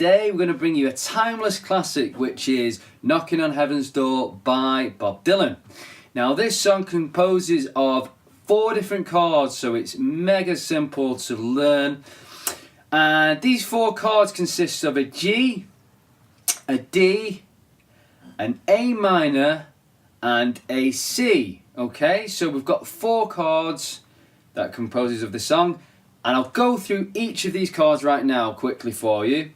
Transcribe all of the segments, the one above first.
today we're going to bring you a timeless classic, which is Knocking on Heaven's Door by Bob Dylan. Now this song composes of 4 different chords, so it's mega simple to learn. And these 4 chords consist of a G, a D, an A minor, and a C. Okay, so we've got 4 chords that composes of the song, and I'll go through each of these chords right now quickly for you.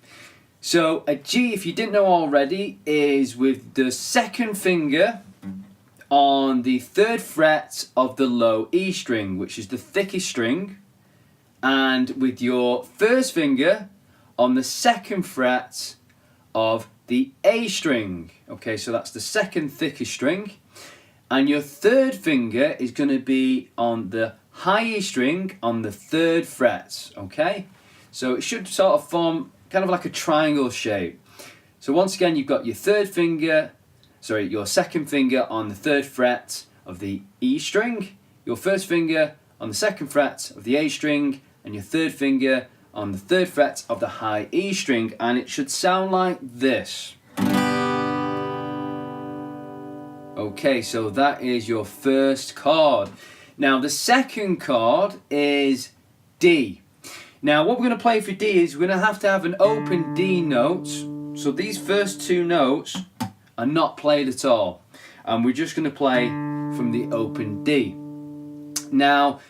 So a G, if you didn't know already, is with the 2nd finger on the 3rd fret of the low E string, which is the thickest string, and with your 1st finger on the 2nd fret of the A string. Okay, so that's the 2nd thickest string, and your 3rd finger is going to be on the high E string on the 3rd fret. Okay, so it should sort of form kind of like a triangle shape. So once again, you've got your 2nd finger, your 2nd finger on the 3rd fret of the E string, your 1st finger on the 2nd fret of the A string, and your 3rd finger on the 3rd fret of the high E string, and it should sound like this. Okay, so that is your 1st chord. Now the 2nd chord is D. Now what we're going to play for D is we're going to have an open D note. So these first 2 notes are not played at all, and we're just going to play from the open D. Now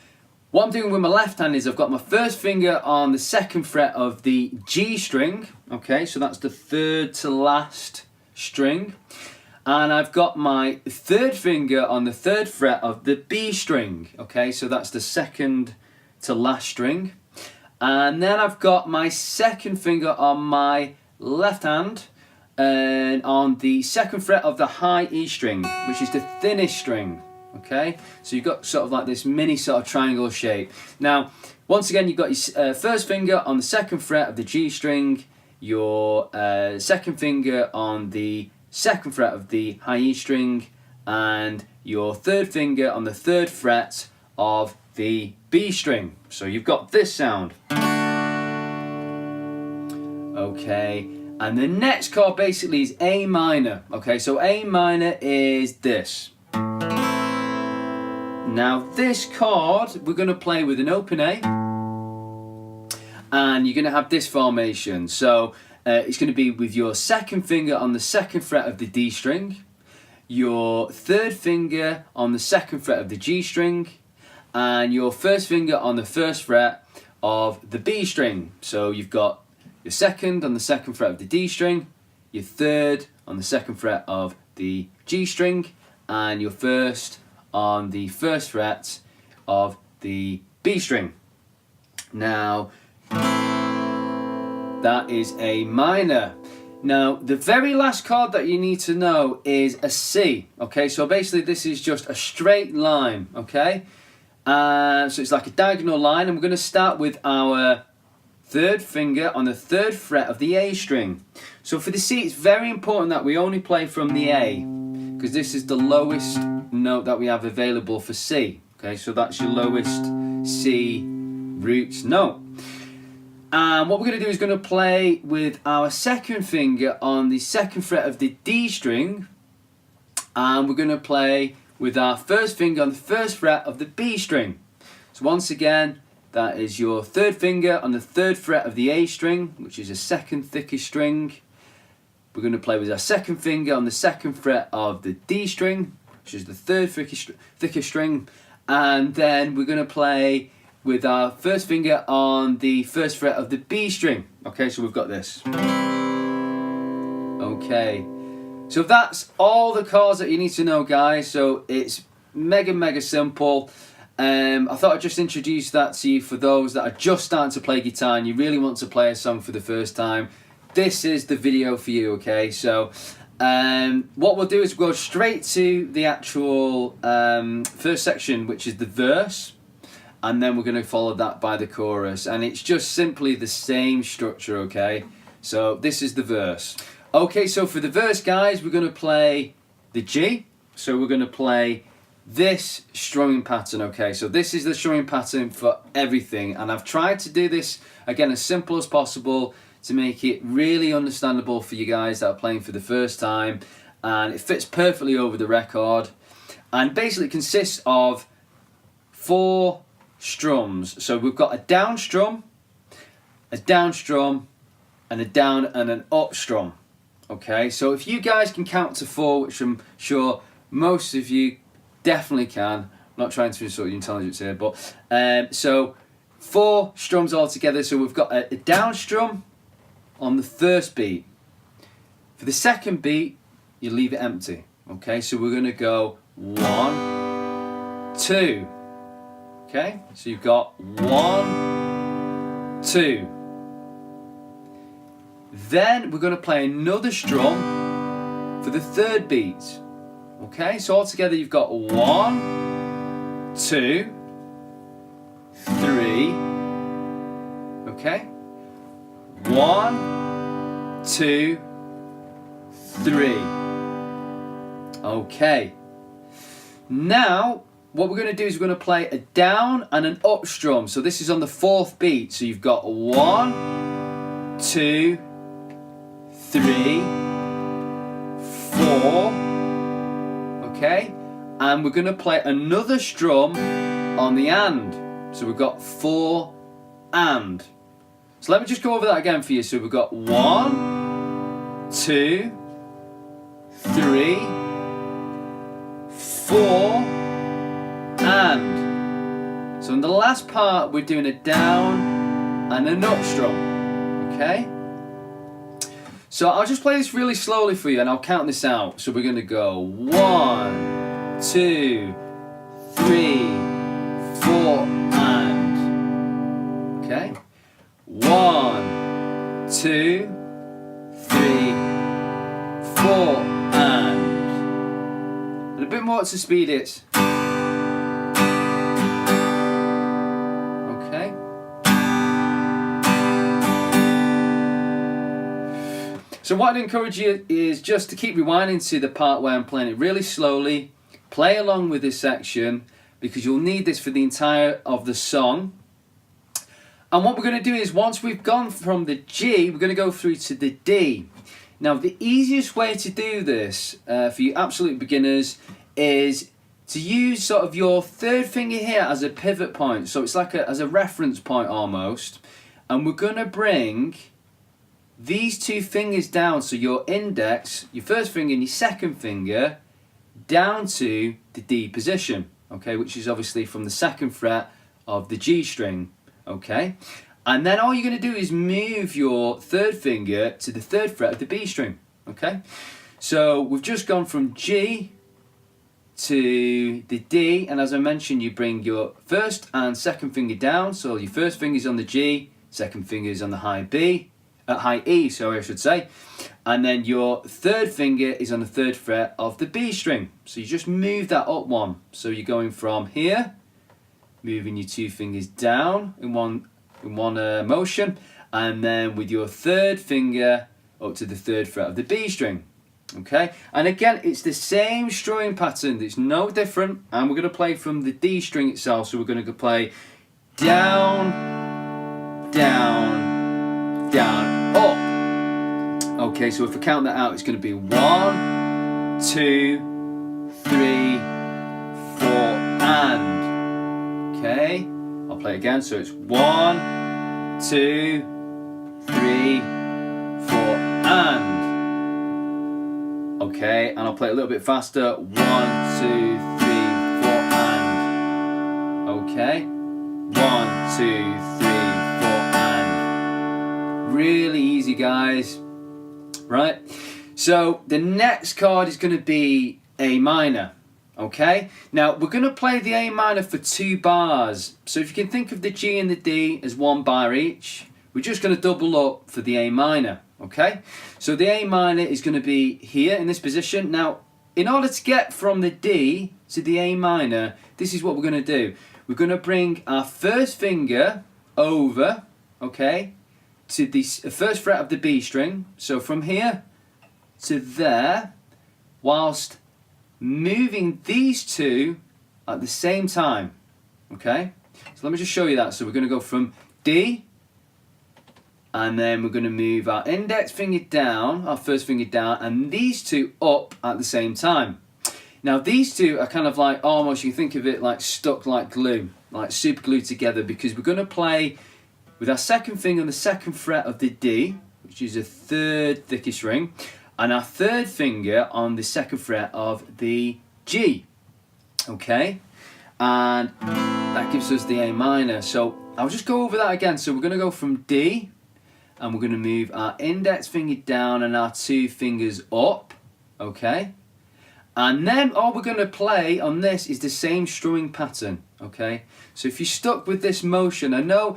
what I'm doing with my left hand is I've got my 1st finger on the 2nd fret of the G string. Okay, so that's the 3rd to last string. And I've got my 3rd finger on the 3rd fret of the B string. Okay, so that's the 2nd to last string. And then I've got my 2nd finger on my left hand and on the 2nd fret of the high E string, which is the thinnest string. Okay, so you've got sort of like this mini sort of triangle shape. Now, once again, you've got your 1st finger on the 2nd fret of the G string, your 2nd finger on the 2nd fret of the high E string, and your 3rd finger on the 3rd fret of the B string. So you've got this sound. Okay, and the next chord basically is A minor. Okay, so A minor is this. Now this chord we're going to play with an open A, and you're going to have this formation. So it's going to be with your 2nd finger on the 2nd fret of the D string, your 3rd finger on the 2nd fret of the G string, and your 1st finger on the 1st fret of the B string. So you've got your 2nd on the 2nd fret of the D string, your 3rd on the 2nd fret of the G string, and your 1st on the 1st fret of the B string. Now that is A minor. Now the very last chord that you need to know is a C. Okay, so basically this is just a straight line. Okay, so it's like a diagonal line, and we're going to start with our 3rd finger on the 3rd fret of the A string. So for the C, it's very important that we only play from the A, because this is the lowest note that we have available for C. Okay, so that's your lowest C root note. And what we're going to do is going to play with our 2nd finger on the 2nd fret of the D string, and we're going to play with our 1st finger on the 1st fret of the B string. So once again, that is your 3rd finger on the 3rd fret of the A string, which is a 2nd thickest string. We're going to play with our 2nd finger on the 2nd fret of the D string, which is the 3rd thickest string, and then we're going to play with our 1st finger on the 1st fret of the B string. Okay, so we've got this. Okay, so that's all the chords that you need to know, guys. So it's mega simple. I thought I'd just introduce that to you for those that are just starting to play guitar and you really want to play a song for the first time. This is the video for you. Okay, so what we'll do is go straight to the actual first section, which is the verse, and then we're going to follow that by the chorus, and it's just simply the same structure. Okay, so this is the verse. Okay, so for the verse, guys, we're going to play the G. So we're going to play this strumming pattern. Okay, so this is the strumming pattern for everything, and I've tried to do this again as simple as possible to make it really understandable for you guys that are playing for the first time, and it fits perfectly over the record. And basically it consists of 4 strums. So we've got a down strum, a down strum, and a down and an up strum. Okay, so if you guys can count to 4, which I'm sure most of you definitely can, I'm not trying to insult your intelligence here, but so 4 strums all together. So we've got a down strum on the first beat. For the second beat, you leave it empty. Okay, so we're going to go 1, 2. Okay, so you've got 1, 2. Then we're going to play another strum for the third beat. Okay, so altogether you've got 1, 2, 3. Okay, 1, 2, 3. Okay. Now what we're going to do is we're going to play a down and an up strum. So this is on the 4th beat. So you've got 1, 2, 3, 4. Okay, and we're going to play another strum on the and. So we've got 4 and. So let me just go over that again for you. So we've got 1, 2, 3, 4, and. So in the last part we're doing a down and an up strum. Okay, so I'll just play this really slowly for you and I'll count this out. So we're going to go 1, 2, 3, 4, and. Okay, 1, 2, 3, 4, and a bit more to speed it. Okay. So what I'd encourage you is just to keep rewinding to the part where I'm playing it really slowly. Play along with this section because you'll need this for the entire of the song. And what we're going to do is once we've gone from the G, we're going to go through to the D. Now the easiest way to do this for you absolute beginners is to use sort of your third finger here as a pivot point. So it's like as a reference point almost. And we're going to bring these 2 fingers down. So your index, your first finger and your second finger down to the D position. Okay, which is obviously from the 2nd fret of the G string. Okay, and then all you're going to do is move your 3rd finger to the 3rd fret of the B string. Okay, so we've just gone from G to the D, and as I mentioned, you bring your 1st and 2nd finger down. So your 1st finger is on the G, 2nd finger is on the high E, sorry, I should say, and then your 3rd finger is on the 3rd fret of the B string. So you just move that up 1. So you're going from here, moving your 2 fingers down in one motion, and then with your 3rd finger up to the 3rd fret of the B string. Okay, and again it's the same strumming pattern, it's no different, and we're going to play from the D string itself. So we're going to play down, down, down, up. Okay, so if I count that out, it's going to be 1, 2, 3, 4, and. Okay, I'll play it again. So it's 1, 2, 3, 4, and. Okay, and I'll play it a little bit faster. 1, 2, 3, 4, and. Okay, 1, 2, 3, 4, and. Really easy, guys. Right? So the next chord is going to be A minor. Okay, now we're going to play the A minor for 2 bars. So if you can think of the G and the D as 1 bar each, we're just going to double up for the A minor. Okay, so the A minor is going to be here in this position. Now, in order to get from the D to the A minor, this is what we're going to do. We're going to bring our 1st finger over, okay, to the 1st fret of the B string. So from here to there, whilst moving these 2 at the same time. Okay, so let me just show you that. So we're going to go from D and then we're going to move our index finger down, our first finger down, and these two up at the same time. Now these two are kind of like almost, you can think of it like stuck like glue, like super glued together, because we're going to play with our second finger on the second fret of the D, which is a third thickest ring, and our third finger on the second fret of the G. Okay, and that gives us the A minor. So I'll just go over that again. So we're going to go from D, and we're going to move our index finger down and our two fingers up. Okay, and then all we're going to play on this is the same strumming pattern. Okay, so if you're stuck with this motion, I know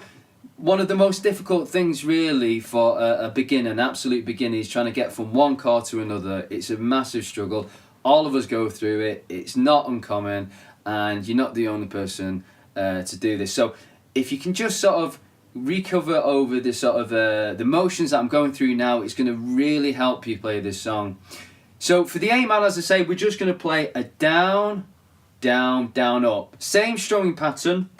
one of the most difficult things really for a beginner, an absolute beginner, is trying to get from one chord to another. It's a massive struggle. All of us go through it. It's not uncommon, and you're not the only person to do this. So if you can just sort of recover over the sort of the motions that I'm going through now, it's going to really help you play this song. So for the A minor, as I say, we're just going to play a down, down, down, up. Same strumming pattern.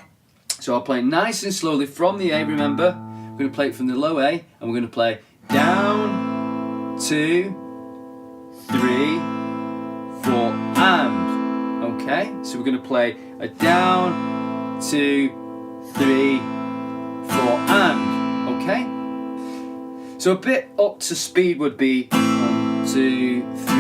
So I'll play nice and slowly from the A, remember. We're going to play it from the low A, and we're going to play down, 2, 3, 4, and. Okay, so we're going to play a down, 2, 3, 4, and. Okay? So a bit up to speed would be 1, 2, 3, 4,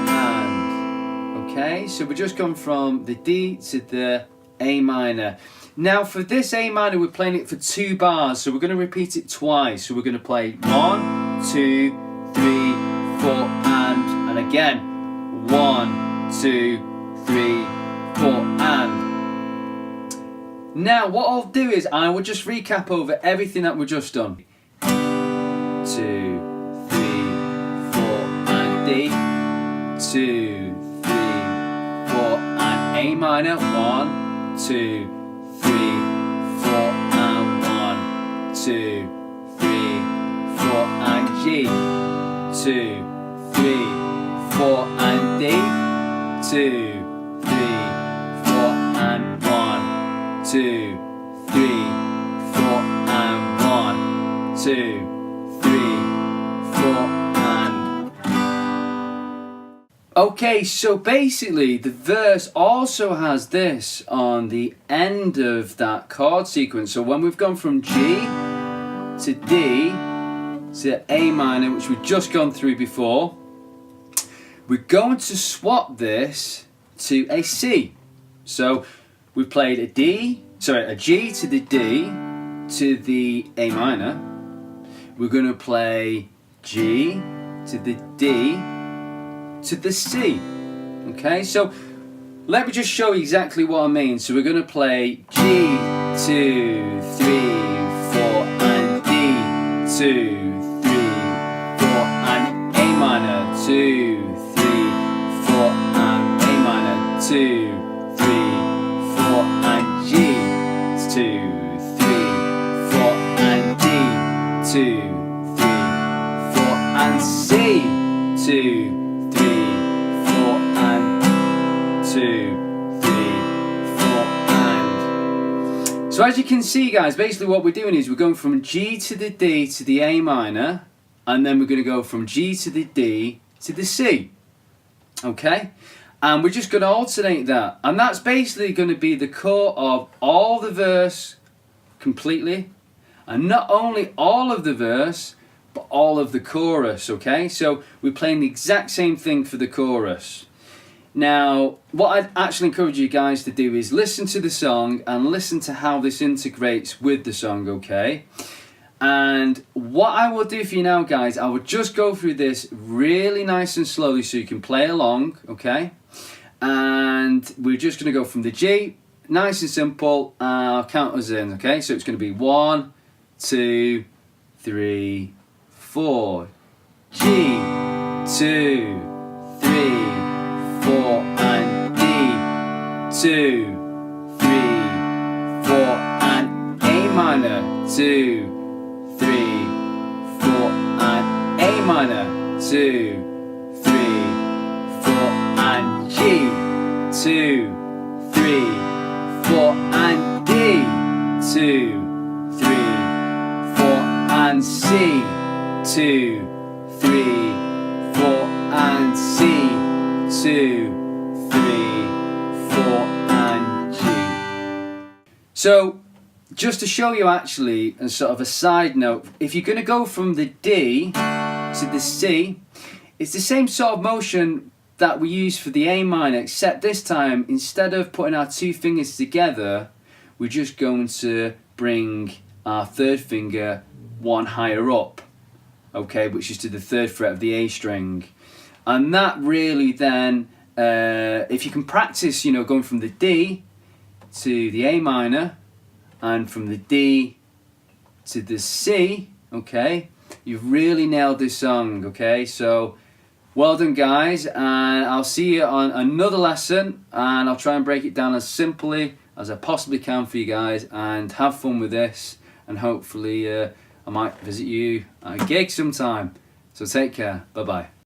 and. Okay, so we're just going from the D to the A minor. Now for this A minor, we're playing it for 2 bars, so we're going to repeat it twice. So we're going to play 1, 2, 3, 4, and again 1, 2, 3, 4, and. Now what I'll do is I will just recap over everything that we've just done. 2, 3, 4, and D. 2, 3, 4, and A minor. 1, 2, 3, 4, and 1, 2, 3, 4, and G. 2, 3, 4, and D. 2, 3, 4, and 1, 2, 3, 4, and 1, 2, 3, 4, and. Okay, so basically the verse also has this on the end of that chord sequence. So when we've gone from G to D to A minor, which we've just gone through before, we're going to swap this to a C. So we played a G to the D to the A minor. We're going to play G to the D to the C. Okay, so let me just show you exactly what I mean. So we're going to play G, 2, 3, 4, and D, 2, 3, 4, and A minor, 2, 3, 4, and A minor, 2, 3, 4, and G, 2, 3, 4, and D, 2, 3, 4, and C, 2, 3, 4, and 2, 3, 4, and. So as you can see, guys, basically what we're doing is we're going from G to the D to the A minor, and then we're going to go from G to the D to the C. Okay? And we're just going to alternate that. And that's basically going to be the core of all the verse completely. And not only all of the verse, but all of the chorus, okay? So we're playing the exact same thing for the chorus. Now, what I'd actually encourage you guys to do is listen to the song and listen to how this integrates with the song, okay? And what I will do for you now, guys, I will just go through this really nice and slowly so you can play along, okay? And we're just going to go from the G, nice and simple, I'll count us in, okay? So it's going to be 1, 2, 3, 4, G, 2, 3, 4, and D, 2, 3, 4, and A minor, 2, 3, 4, and A minor, 2, 3, 4, and G, 2, 3, 4, and D, 2, 3, 4, and and C, 2, 3, 4, and C, 2, 3, 4, and G. So, just to show you actually, as sort of a side note, if you're going to go from the D to the C, it's the same sort of motion that we use for the A minor, except this time, instead of putting our two fingers together, we're just going to bring our third finger one higher up, okay, which is to the third fret of the A string. And that really then, if you can practice, you know, going from the D to the A minor, and from the D to the C, okay, you've really nailed this song, okay? So, well done guys, and I'll see you on another lesson, and I'll try and break it down as simply as I possibly can for you guys, and have fun with this, and hopefully I might visit you at a gig sometime. So take care, bye bye.